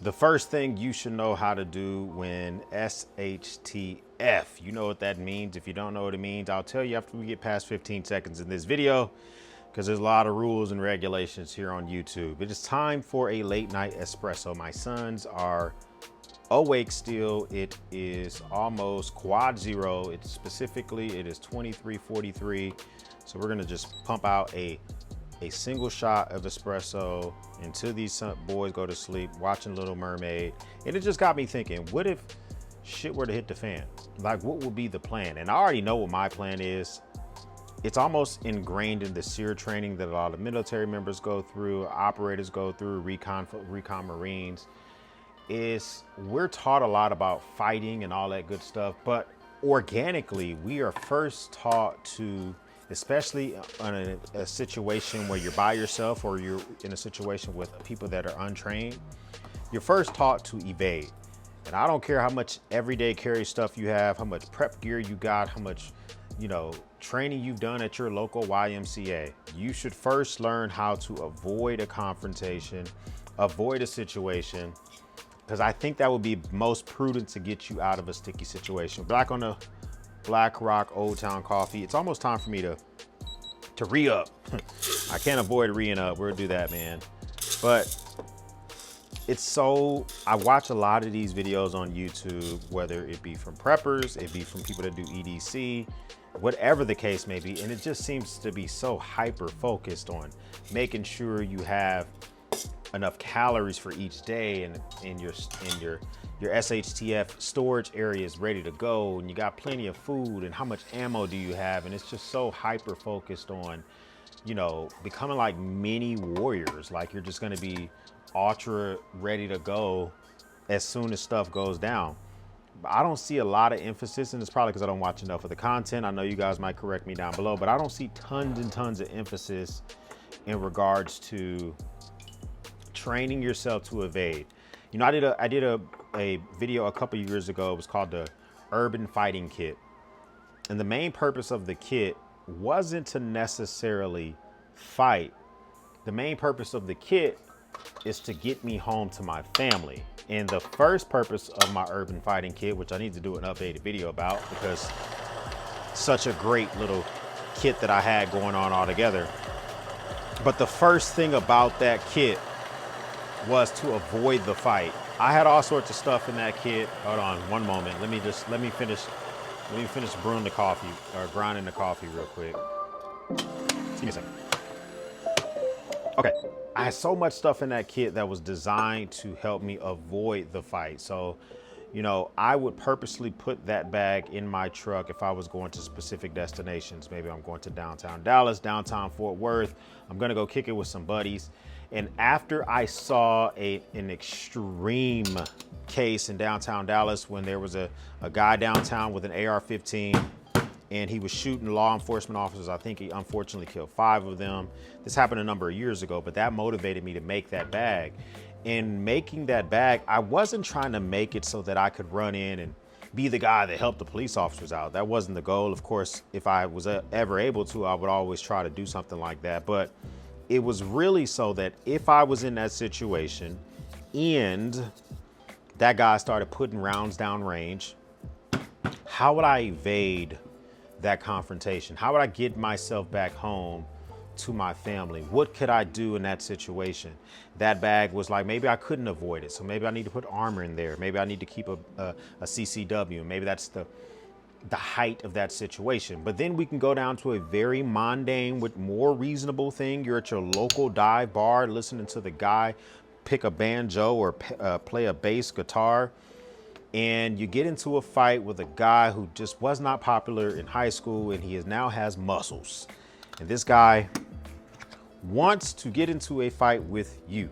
The first thing you should know how to do when SHTF. You know what that means. If you don't know what it means, I'll tell you after we get past 15 seconds in this video, because there's a lot of rules and regulations here on YouTube. It is time for a late night espresso. My sons are awake still. It is almost quad zero. It is 23:43. So we're gonna just pump out a single shot of espresso until these boys go to sleep, watching Little Mermaid. And it just got me thinking, what if shit were to hit the fan? Like, what would be the plan? And I already know what my plan is. It's almost ingrained in the SEER training that a lot of military members go through, operators go through, recon Marines. We're taught a lot about fighting and all that good stuff, but organically, we are first taught to, especially in a situation where you're by yourself or you're in a situation with people that are untrained, you're first taught to evade. And I don't care how much everyday carry stuff you have, how much prep gear you got, how much, training you've done at your local YMCA. You should first learn how to avoid a confrontation, avoid a situation, because I think that would be most prudent to get you out of a sticky situation. Black on the Black Rock Old Town Coffee. It's almost time for me to re-up. I can't avoid re-ing up. We'll do that, man. But I watch a lot of these videos on YouTube, whether it be from preppers, it be from people that do EDC, whatever the case may be. And it just seems to be so hyper focused on making sure you have enough calories for each day and your SHTF storage area is ready to go and you got plenty of food and how much ammo do you have. And it's just so hyper focused on, becoming like mini warriors. Like you're just going to be ultra ready to go as soon as stuff goes down. I don't see a lot of emphasis, and it's probably because I don't watch enough of the content. I know you guys might correct me down below, but I don't see tons and tons of emphasis in regards to training yourself to evade. I did a video a couple years ago. It was called the Urban Fighting Kit. And the main purpose of the kit wasn't to necessarily fight. The main purpose of the kit is to get me home to my family. And the first purpose of my Urban Fighting Kit, which I need to do an updated video about because such a great little kit that I had going on all together. But the first thing about that kit was to avoid the fight. I had all sorts of stuff in that kit. Hold on one moment. Let me finish brewing the coffee or grinding the coffee real quick. Give me a second. Okay. I had so much stuff in that kit that was designed to help me avoid the fight. So, I would purposely put that bag in my truck if I was going to specific destinations. Maybe I'm going to downtown Dallas, downtown Fort Worth. I'm gonna go kick it with some buddies. And after I saw an extreme case in downtown Dallas when there was a guy downtown with an AR-15 and he was shooting law enforcement officers. I think he unfortunately killed 5 of them. This happened a number of years ago, but that motivated me to make that bag. In making that bag, I wasn't trying to make it so that I could run in and be the guy that helped the police officers out. That wasn't the goal. Of course, if I was ever able to, I would always try to do something like that. But it was really so that if I was in that situation and that guy started putting rounds down range, how would I evade that confrontation? How would I get myself back home to my family? What could I do in that situation? That bag was like, maybe I couldn't avoid it. So maybe I need to put armor in there. Maybe I need to keep a CCW. Maybe that's the height of that situation. But then we can go down to a very mundane with more reasonable thing. You're at your local dive bar listening to the guy pick a banjo or play a bass guitar, and you get into a fight with a guy who just was not popular in high school and he now has muscles. And this guy wants to get into a fight with you.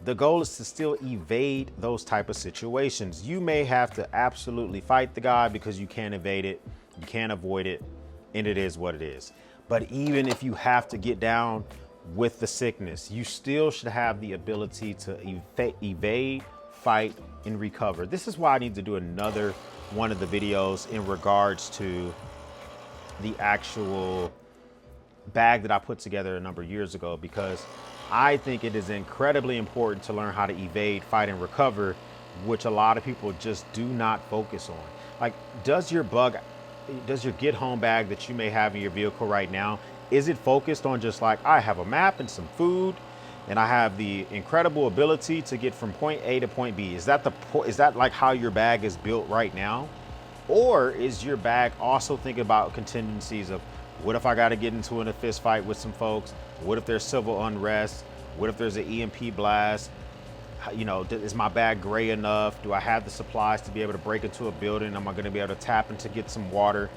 The goal is to still evade those type of situations. You may have to absolutely fight the guy because you can't evade it, you can't avoid it, and it is what it is. But even if you have to get down with the sickness, you still should have the ability to evade, fight, and recover. This is why I need to do another one of the videos in regards to the actual bag that I put together a number of years ago, because I think it is incredibly important to learn how to evade, fight, and recover, which a lot of people just do not focus on. Like, does your get home bag that you may have in your vehicle right now, is it focused on just like, I have a map and some food, and I have the incredible ability to get from point A to point B? Is that like how your bag is built right now? Or is your bag also thinking about contingencies of, what if I got to get into a fist fight with some folks? What if there's civil unrest? What if there's an EMP blast? You know, is my bag gray enough? Do I have the supplies to be able to break into a building? Am I going to be able to tap in to get some water?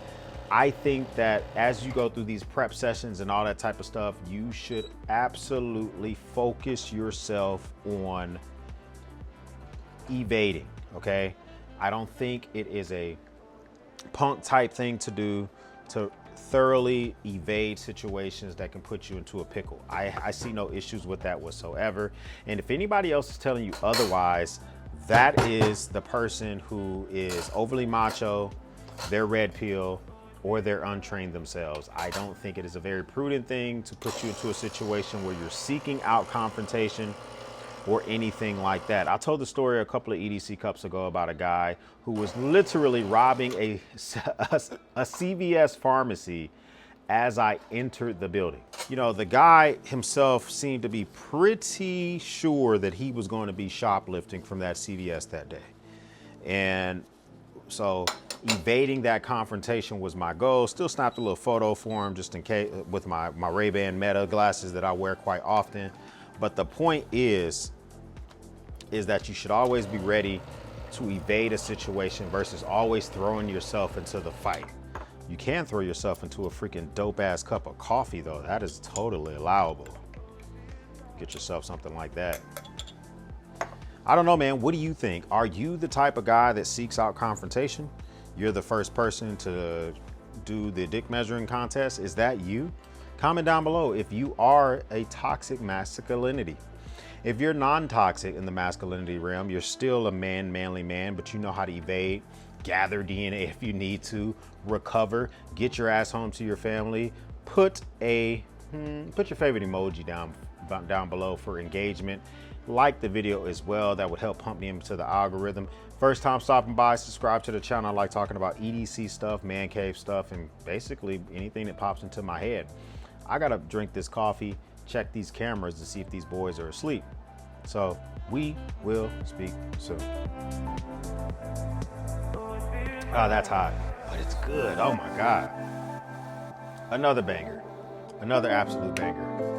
I think that as you go through these prep sessions and all that type of stuff, you should absolutely focus yourself on evading, okay? I don't think it is a punk type thing to do to thoroughly evade situations that can put you into a pickle. I see no issues with that whatsoever. And if anybody else is telling you otherwise, that is the person who is overly macho, they're red pill, or they're untrained themselves. I don't think it is a very prudent thing to put you into a situation where you're seeking out confrontation or anything like that. I told the story a couple of EDC cups ago about a guy who was literally robbing a CVS pharmacy as I entered the building. You know, the guy himself seemed to be pretty sure that he was going to be shoplifting from that CVS that day. And so evading that confrontation was my goal. Still snapped a little photo for him just in case, with my Ray-Ban Meta glasses that I wear quite often. But the point is that you should always be ready to evade a situation versus always throwing yourself into the fight. You can throw yourself into a freaking dope ass cup of coffee though. That is totally allowable. Get yourself something like that. I don't know, man. What do you think? Are you the type of guy that seeks out confrontation? You're the first person to do the dick measuring contest. Is that you? Comment down below if you are a toxic masculinity. If you're non-toxic in the masculinity realm, you're still a manly man, but you know how to evade, gather DNA if you need to, recover, get your ass home to your family, put your favorite emoji down below for engagement. Like the video as well. That would help pump me into the algorithm. First time stopping by, subscribe to the channel. I like talking about EDC stuff, man cave stuff, and basically anything that pops into my head. I gotta drink this coffee, check these cameras to see if these boys are asleep. So we will speak soon. Oh, that's hot, but it's good. Oh my God. Another banger, another absolute banger.